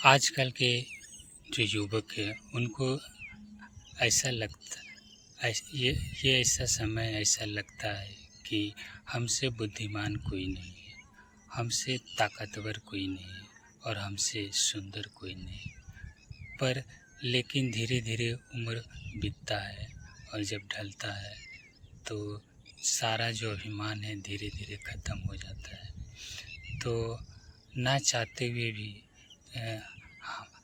आजकल के जो युवक हैं उनको ऐसा लगता ये ऐसा समय ऐसा लगता है कि हमसे बुद्धिमान कोई नहीं है, हमसे ताकतवर कोई नहीं है और हमसे सुंदर कोई नहीं। पर लेकिन धीरे धीरे उम्र बीतता है और जब ढलता है तो सारा जो अभिमान है धीरे धीरे ख़त्म हो जाता है। तो ना चाहते हुए भी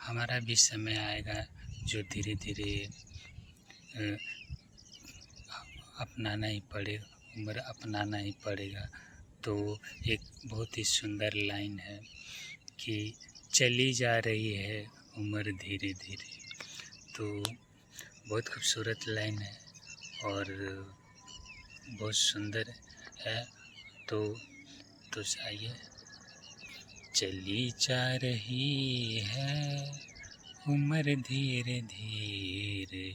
हमारा भी समय आएगा जो धीरे धीरे अपनाना ही पड़ेगा, उम्र अपनाना ही पड़ेगा। तो एक बहुत ही सुंदर लाइन है कि चली जा रही है उम्र धीरे धीरे। तो बहुत खूबसूरत लाइन है और बहुत सुंदर है। तो आइए, चली जा रही है उम्र धीरे धीरे,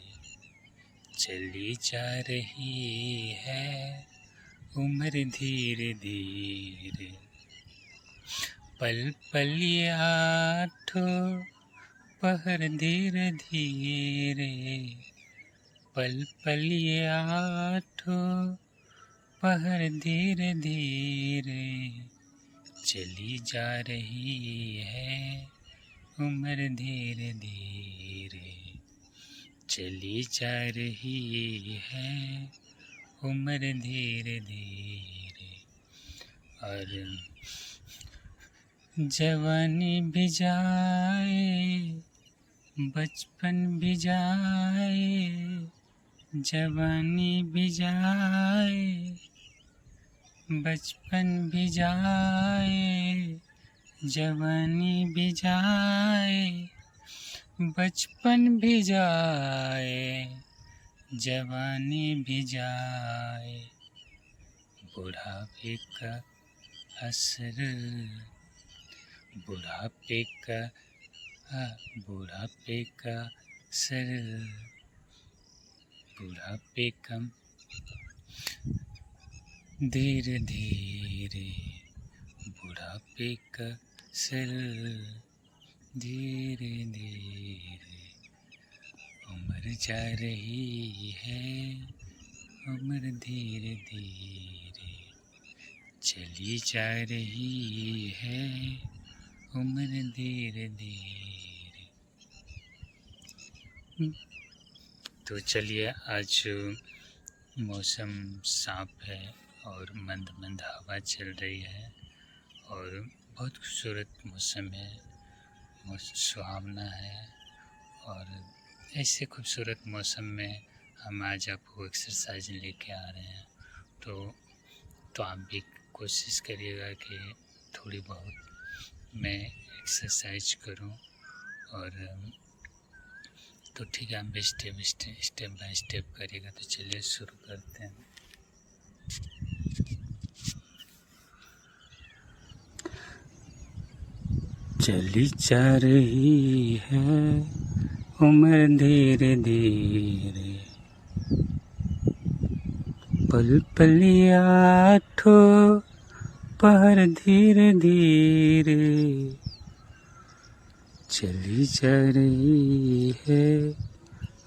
चली जा रही है उम्र धीरे धीरे, पल पल आठों पहर धीरे धीरे, पल पल आठों पहर धीरे धीरे, चली जा रही है उम्र धीरे धीरे, चली जा रही है उम्र धीरे धीरे। और जवानी भी जाए बचपन भी जाए, जवानी भी जाए बचपन भी जाए, जवानी भी जाए बचपन भी जाए, जवानी भी जाए, बुढ़ापे का असर, बुढ़ापे का असर, बुढ़ापे का धीरे धीरे, बुढ़ापे का असर धीरे धीरे, उम्र जा रही है उम्र धीरे धीरे, चली जा रही है उम्र धीरे धीरे। तो चलिए, आज मौसम साफ है और मंद मंद हवा चल रही है और बहुत खूबसूरत मौसम है, सुहावना है। और ऐसे खूबसूरत मौसम में हम आज आपको एक्सरसाइज लेके आ रहे हैं। तो आप भी कोशिश करिएगा कि थोड़ी बहुत मैं एक्सरसाइज करूं। और तो ठीक है, हम भी स्टेप बाय स्टेप करिएगा। तो चलिए शुरू करते हैं। चली जा रही है उम्र धीरे धीरे, पल पल आठों पहर धीरे धीरे, चली जा रही है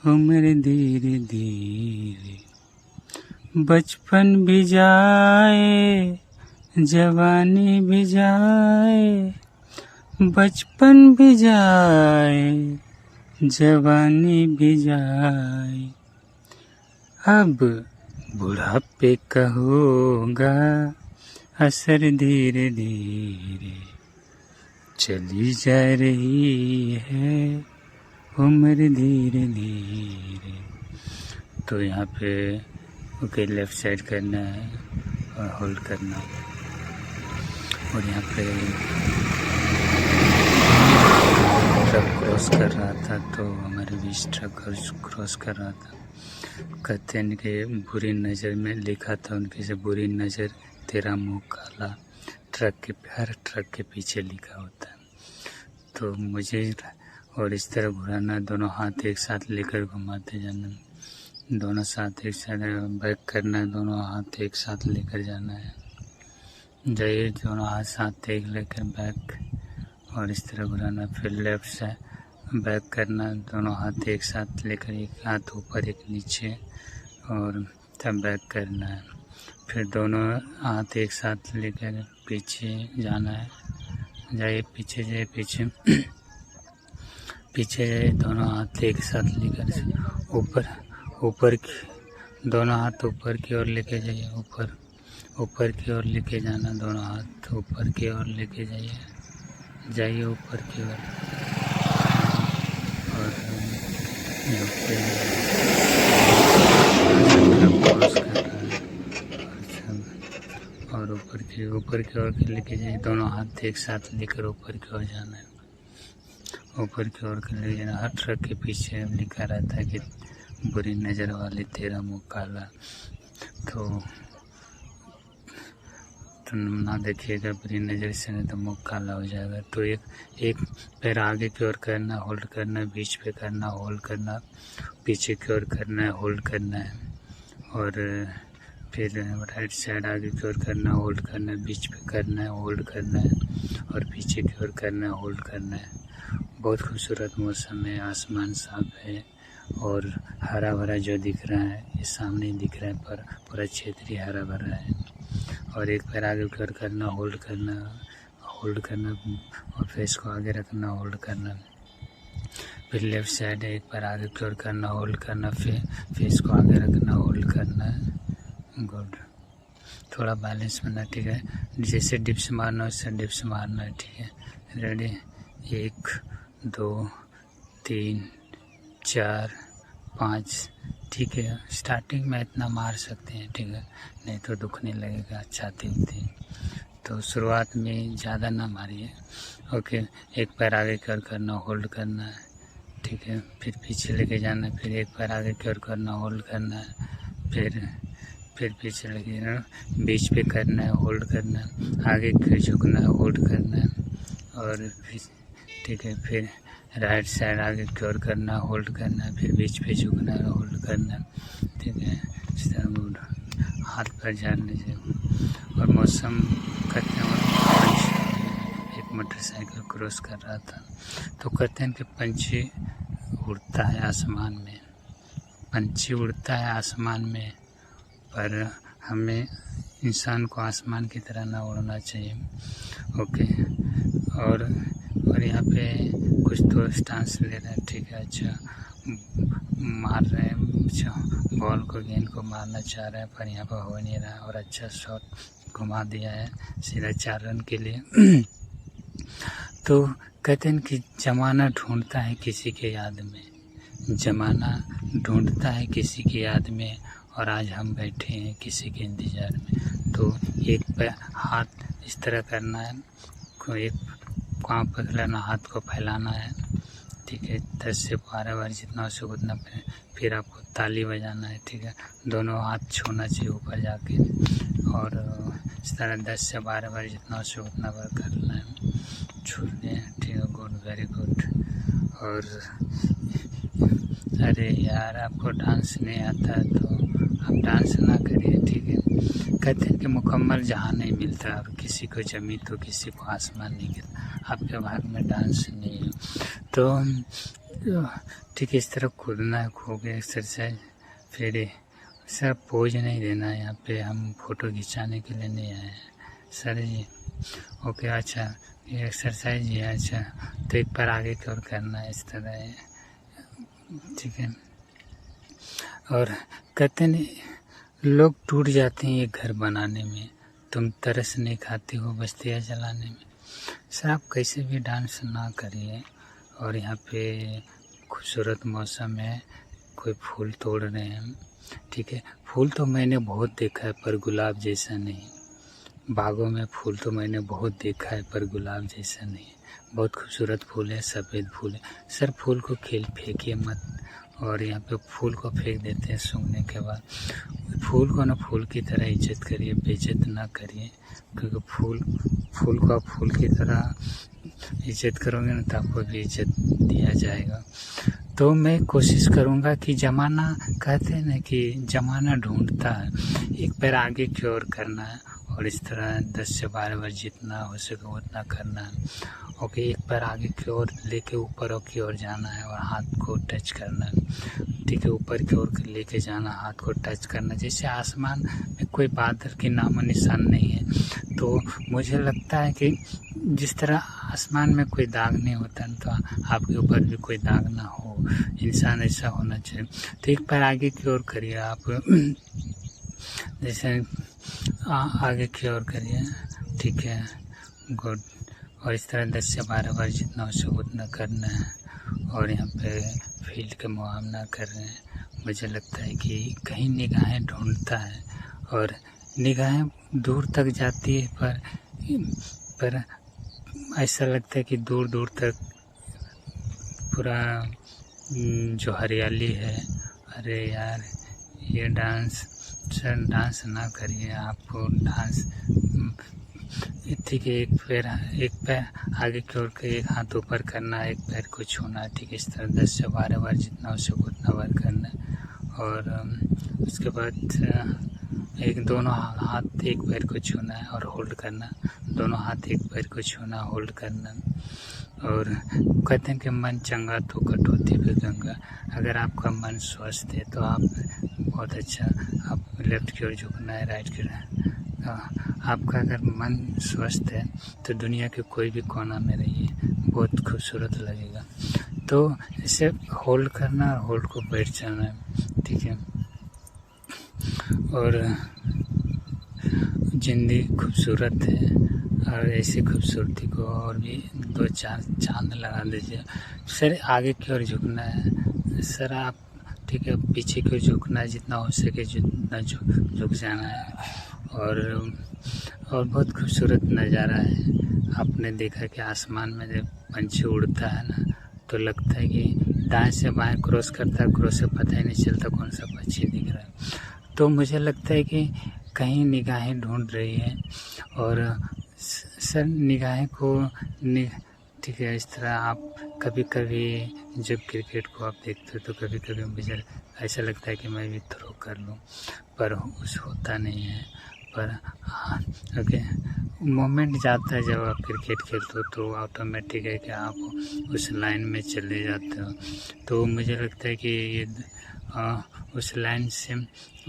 उम्र धीरे धीरे, बचपन भी जाए जवानी भी जाए, बचपन भी जाए जवानी भी जाए, अब बुढ़ापे का होगा असर धीरे धीरे, चली जा रही है उम्र धीरे धीरे। तो यहाँ पे ओके, लेफ़्ट साइड करना है और होल्ड करना है। और यहाँ पे ट्रक क्रॉस कर रहा था, तो हमारे बीच ट्रक क्रॉस कर रहा था। कहते हैं कि बुरी नज़र में लिखा था उनके से, बुरी नज़र तेरा मुँह काला, ट्रक के प्यार ट्रक के पीछे लिखा होता है। तो मुझे और इस तरह घुराना, दोनों हाथ एक साथ लेकर घुमाते जाना, दोनों साथ एक साथ बैक करना है, दोनों हाथ एक साथ लेकर जाना है। जाइए, दोनों हाथ साथ एक लेकर बैक और इस तरह घुराना। फिर लेफ़्ट से बैक करना, दोनों हाथ एक साथ लेकर, एक हाथ ऊपर एक नीचे, और तब बैक करना है। फिर दोनों हाथ एक साथ लेकर पीछे जाना है। जाइए पीछे, जाइए पीछे, पीछे जाइए। दोनों हाथ एक साथ लेकर ऊपर की, दोनों हाथ ऊपर की ओर लेके जाइए। ऊपर की ओर लेके जाना, दोनों हाथ ऊपर की ओर लेके जाइए ऊपर की ओर। और और ऊपर की ओर लेके जाइए। दोनों हाथ एक साथ लेकर ऊपर की ओर जाना है। ऊपर की ओर के ले जाना। हट रख के पीछे लिखा रहता है कि बुरी नज़र वाले तेरा मुँह काला। तो ना देखिएगा बुरी नज़र से, नहीं तो मुँह काला हो जाएगा। तो एक पैर आगे की ओर करना, होल्ड करना, बीच पे करना, होल्ड करना, पीछे की ओर करना है, होल्ड करना है। और फिर राइट साइड आगे की ओर करना, होल्ड करना है, बीच पे करना है, होल्ड करना है, और पीछे की ओर करना है, होल्ड करना है। बहुत खूबसूरत मौसम है, आसमान साफ है और हरा भरा जो दिख रहा है, ये सामने दिख रहा है, पर पूरा क्षेत्र ही हरा भरा है। और एक पैर आगे की ओर करना, होल्ड करना और फेस को आगे रखना, होल्ड करना। फिर लेफ़्ट साइड एक पैर आगे की ओर करना, होल्ड करना, फिर फेस को आगे रखना, होल्ड करना। गुड। थोड़ा बैलेंस बनना, ठीक है। जैसे डिप्स मारना वैसे डिप्स मारना है, ठीक है। रेडी, 1 2 3 4 5, ठीक है। स्टार्टिंग में इतना मार सकते हैं, ठीक है, नहीं तो दुखने लगेगा छाती उती। तो शुरुआत में ज़्यादा ना मारिए। ओके, एक पैर आगे की ओर करना, होल्ड करना है, ठीक है। फिर पीछे लेके जाना है, फिर एक पैर आगे की ओर करना, होल्ड करना है, फिर पीछे लेके जाना, बीच पे करना है, होल्ड करना है, आगे की झुकना है, होल्ड करना है, और फिर ठीक है। फिर राइट साइड आगे की ओर करना, होल्ड करना है, फिर बीच पे झुकना है, होल्ड करना है, ठीक है। इस तरह गुड। हाथ पर झाड़ लीजिए। और मौसम कहते हैं, एक मोटरसाइकिल क्रॉस कर रहा था, तो कहते हैं कि पंछी उड़ता है आसमान में, पंछी उड़ता है आसमान में, पर हमें इंसान को आसमान की तरह ना उड़ना चाहिए। ओके। और यहाँ पे कुछ तो स्टांस ले रहे हैं, ठीक है। अच्छा, मार रहे हैं, अच्छा बॉल को, गेंद को मारना चाह रहे हैं, पर यहाँ पर हो नहीं रहा। और अच्छा शॉट घुमा दिया है सीधा 4 रन के लिए। तो कहते हैं कि ज़माना ढूंढता है किसी के याद में, ज़माना ढूंढता है किसी की याद में, और आज हम बैठे हैं किसी के इंतज़ार में। तो एक पे हाथ इस तरह करना है, एक पाँव पकड़ना, हाथ को फैलाना है, ठीक है। 10 से 12 बार जितना हो सके उतना। फिर आपको ताली बजाना है, ठीक है। दोनों हाथ छूना चाहिए ऊपर जाके, और इस तरह 10 से 12 बार जितना हो सके उतना बार करना है, छू दें, ठीक है। Good, very good. और अरे यार, आपको डांस नहीं आता है तो आप डांस ना करिए, ठीक है। कहते हैं कि मुकम्मल जहाँ नहीं मिलता, और किसी को ज़मीन तो किसी को आसमान नहीं गिरता। आपके भाग में डांस नहीं है तो ठीक है, इस तरह कूदना है, खो गया एक्सरसाइज। फिर सर पोज नहीं देना है, यहाँ पे हम फ़ोटो खिंचाने के लिए नहीं आए हैं सर जी। ओके, अच्छा ये एक्सरसाइज है। अच्छा, तो एक पैर आगे की ओर करना है, इस तरह है, ठीक है। और कहते नहीं, लोग टूट जाते हैं ये घर बनाने में, तुम तरस नहीं खाती हो बस्तियाँ जलाने में। सर आप कैसे भी डांस ना करिए। और यहाँ पे खूबसूरत मौसम है, कोई फूल तोड़ रहे हैं, ठीक है। फूल तो मैंने बहुत देखा है, पर गुलाब जैसा नहीं। बागों में फूल तो मैंने बहुत देखा है, पर गुलाब जैसा नहीं। बहुत खूबसूरत फूल है, सफ़ेद फूल है। सर फूल को फेंकिए मत, और यहाँ पे फूल को फेंक देते हैं सूंघने के बाद। फूल को ना फूल की तरह इज्जत करिए, बेइज्जत ना करिए, क्योंकि फूल को आप फूल की तरह इज्जत करोगे ना तो आपको भी इज्जत दिया जाएगा। तो मैं कोशिश करूँगा कि ज़माना, कहते हैं ना कि ज़माना ढूंढता है, एक पैर आगे की ओर करना है और इस तरह 10 से 12 बार जितना हो सके उतना करना है। ओके, एक पैर आगे की ओर लेके ऊपर की ओर जाना है और हाथ को टच करना है। ठीक है, ऊपर की ओर लेके जाना, हाथ को टच करना, जैसे आसमान में कोई बादल की नामो निशान नहीं है। तो मुझे लगता है कि जिस तरह आसमान में कोई दाग नहीं होता तो आपके ऊपर भी कोई दाग ना हो, इंसान ऐसा होना चाहिए। तो एक पैर आगे की ओर करिए आप, जैसे आगे की ओर करिए। ठीक है, गुड। और इस तरह 10 से 12 बार जितना हो सके उतना करना है। और यहाँ पे फील्ड का मुआयना कर रहे हैं। मुझे लगता है कि कहीं निगाहें ढूंढता है और निगाहें दूर तक जाती है, पर ऐसा लगता है कि दूर दूर तक पूरा जो हरियाली है। अरे यार, ये डांस ना करिए, आपको डांस ठीक है। एक पैर आगे की ओर के, एक हाथ ऊपर करना है, एक पैर को छूना है। ठीक है, इस तरह 10 से 12 बार जितना हो सके उतना बार करना है। और उसके बाद एक दोनों हाथ एक पैर को छूना है और होल्ड करना, दोनों हाथ एक पैर को छूना, होल्ड करना। और कहते हैं कि मन चंगा तो कटौती पे गंगा। अगर आपका मन स्वस्थ है तो आप बहुत अच्छा, आप लेफ्ट की ओर झुकना है, राइट की ओर। आपका अगर मन स्वस्थ है तो दुनिया के कोई भी कोना में रहिए, बहुत खूबसूरत लगेगा। तो इसे होल्ड करना और होल्ड को बैठ जाना है। ठीक है, और ज़िंदगी खूबसूरत है और ऐसी खूबसूरती को और भी 2-4 चांद लगा दीजिए। सर आगे की ओर झुकना है सर आप, ठीक है, पीछे की ओर झुकना है, जितना हो सके जितना झुक जाना है। और बहुत खूबसूरत नज़ारा है। आपने देखा कि आसमान में जब पंछी उड़ता है ना, तो लगता है कि दाएं से बाएं क्रॉस करता है, क्रॉस से पता ही नहीं चलता कौन सा पक्षी दिख रहा है। तो मुझे लगता है कि कहीं निगाहें ढूंढ रही है और सर निगाहें को ठीक है। इस तरह आप कभी कभी जब क्रिकेट को आप देखते हो तो कभी कभी मुझे ऐसा लगता है कि मैं भी थ्रो कर लूँ, पर उस होता नहीं है। पर हाँ, ओके, मोमेंट जाता है जब आप क्रिकेट खेलते हो तो ऑटोमेटिक है कि आप उस लाइन में चले जाते हो। तो मुझे लगता है कि ये उस लाइन से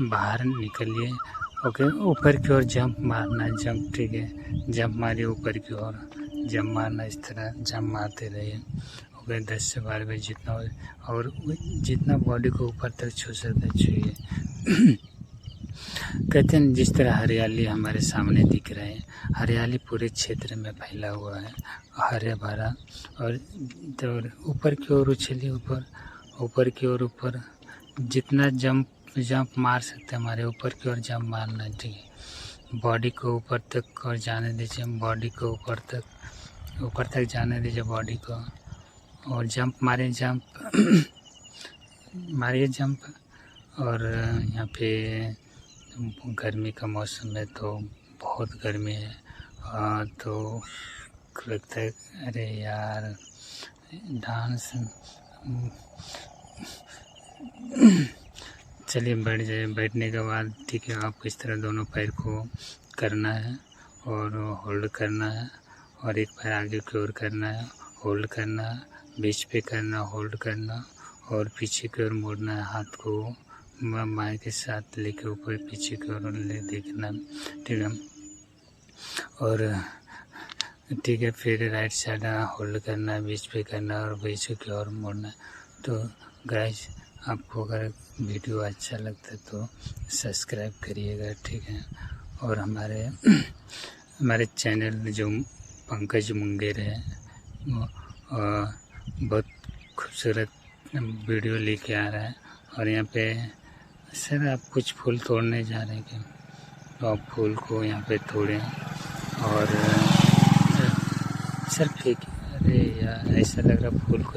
बाहर निकलिए। ओके, ऊपर की ओर जंप मारना, जंप, ठीक है, जंप मारिए, ऊपर की ओर जंप मारना, इस तरह जंप मारते रहिए। ओके, 10 से 12 बार जितना हो और जितना बॉडी को ऊपर तक छू सकते छूइए। कहते हैं जिस तरह हरियाली हमारे सामने दिख रहे हैं, हरियाली पूरे क्षेत्र में फैला हुआ है, हरे भरा। और ऊपर की ओर उछलिए, ऊपर की ओर, ऊपर जितना जंप मार सकते हैं हमारे ऊपर की ओर जंप मारना। ठीक है, बॉडी को ऊपर तक और जाने दीजिए, बॉडी को ऊपर तक जाने दीजिए बॉडी को, और जंप मारिए, जंप। और यहाँ पे गर्मी का मौसम है तो बहुत गर्मी है, तो लगता है अरे यार डांस। चलिए बैठ जाइए। बैठने के बाद ठीक है, आपको इस तरह दोनों पैर को करना है और होल्ड करना है, और एक पैर आगे की ओर करना है, होल्ड करना, बीच पे करना, होल्ड करना, और पीछे की ओर मोड़ना है, हाथ को बाएं के साथ लेके ऊपर पीछे की ओर ले देखना। ठीक है, और ठीक है, फिर राइट साइड होल्ड करना है, बीच पे करना और बीच की ओर मोड़ना। तो गाइस, आपको अगर वीडियो अच्छा लगता है तो सब्सक्राइब करिएगा। ठीक है, और हमारे चैनल जो पंकज मुंगेर है वो बहुत खूबसूरत वीडियो लेके आ रहा है। और यहाँ पे सर आप कुछ फूल तोड़ने जा रहे हैं क्या? तो आप फूल को यहाँ पे तोड़ें और सर फेंक, अरे यार ऐसा लग रहा फूल को